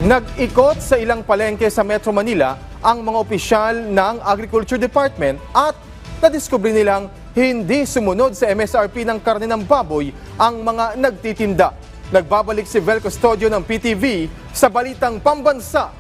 Nag-ikot sa ilang palengke sa Metro Manila ang mga opisyal ng Agriculture Department at nadiskubre nilang hindi sumunod sa MSRP ng karne ng baboy ang mga nagtitinda. Nagbabalik si Vel Custodio ng PTV sa Balitang Pambansa.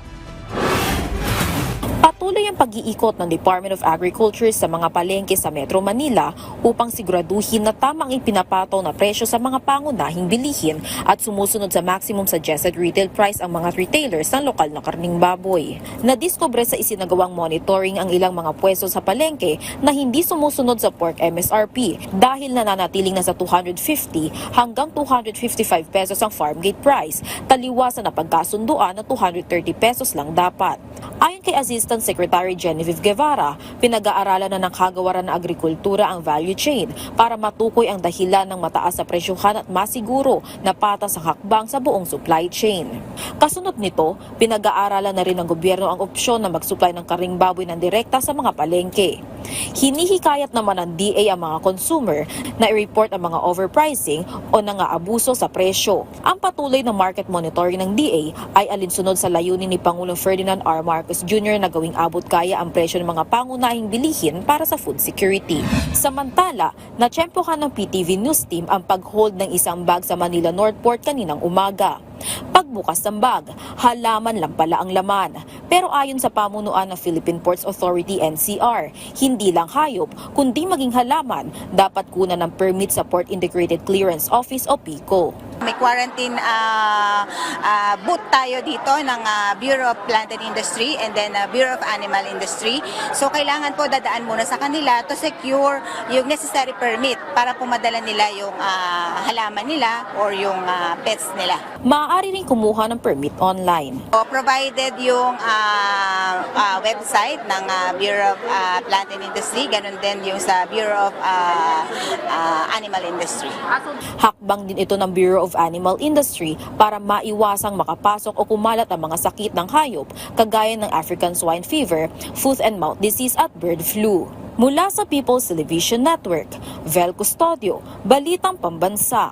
Patuloy ang pag-iikot ng Department of Agriculture sa mga palengke sa Metro Manila upang siguraduhin na tamang ipinapataw na presyo sa mga pangunahing bilihin at sumusunod sa maximum suggested retail price ang mga retailers ng lokal na karning baboy. Nadiskubre sa isinagawang monitoring ang ilang mga pwesto sa palengke na hindi sumusunod sa pork MSRP dahil nananatiling na sa 250 hanggang 255 pesos ang farm gate price, taliwas na napagkasunduan na 230 pesos lang dapat. Ayon kay Assistant Secretary Genevieve Guevara, pinag-aaralan na ng Kagawaran ng Agrikultura ang value chain para matukoy ang dahilan ng mataas na presyuhan at masiguro na patas ang hakbang sa buong supply chain. Kasunod nito, pinag-aaralan na rin ng gobyerno ang opsyon na mag-supply ng karing baboy ng direkta sa mga palengke. Hinihikayat naman ng DA ang mga consumer na i-report ang mga overpricing o nang-aabuso sa presyo. Ang patuloy na market monitoring ng DA ay alinsunod sa layunin ni Pangulong Ferdinand R. Marcos Jr. na gawing abot kaya ang presyo ng mga pangunahing bilihin para sa food security. Samantala, natsyempohan ng PTV News Team ang pag-hold ng isang bag sa Manila Northport kaninang umaga. Pagbukas ng bag, halaman lang pala ang laman. Pero ayon sa pamunuan ng Philippine Ports Authority NCR, hindi lang hayop kundi maging halaman dapat kunan ng permit sa Port Integrated Clearance Office o PICO. May quarantine booth tayo dito ng Bureau of Plant and Industry and then Bureau of Animal Industry. So kailangan po dadaan muna sa kanila to secure yung necessary permit para pumadala nila yung halaman nila or yung pets nila. Maaari rin kumuha ng permit online. So, provided yung website ng Bureau of Plant and Industry, ganun din yung sa Bureau of Animal Industry. Hakbang din ito ng Bureau of Animal Industry para maiwasang makapasok o kumalat ang mga sakit ng hayop kagaya ng African swine fever, foot and mouth disease at bird flu. Mula sa People's Television Network, Vel Custodio, Balitang Pambansa.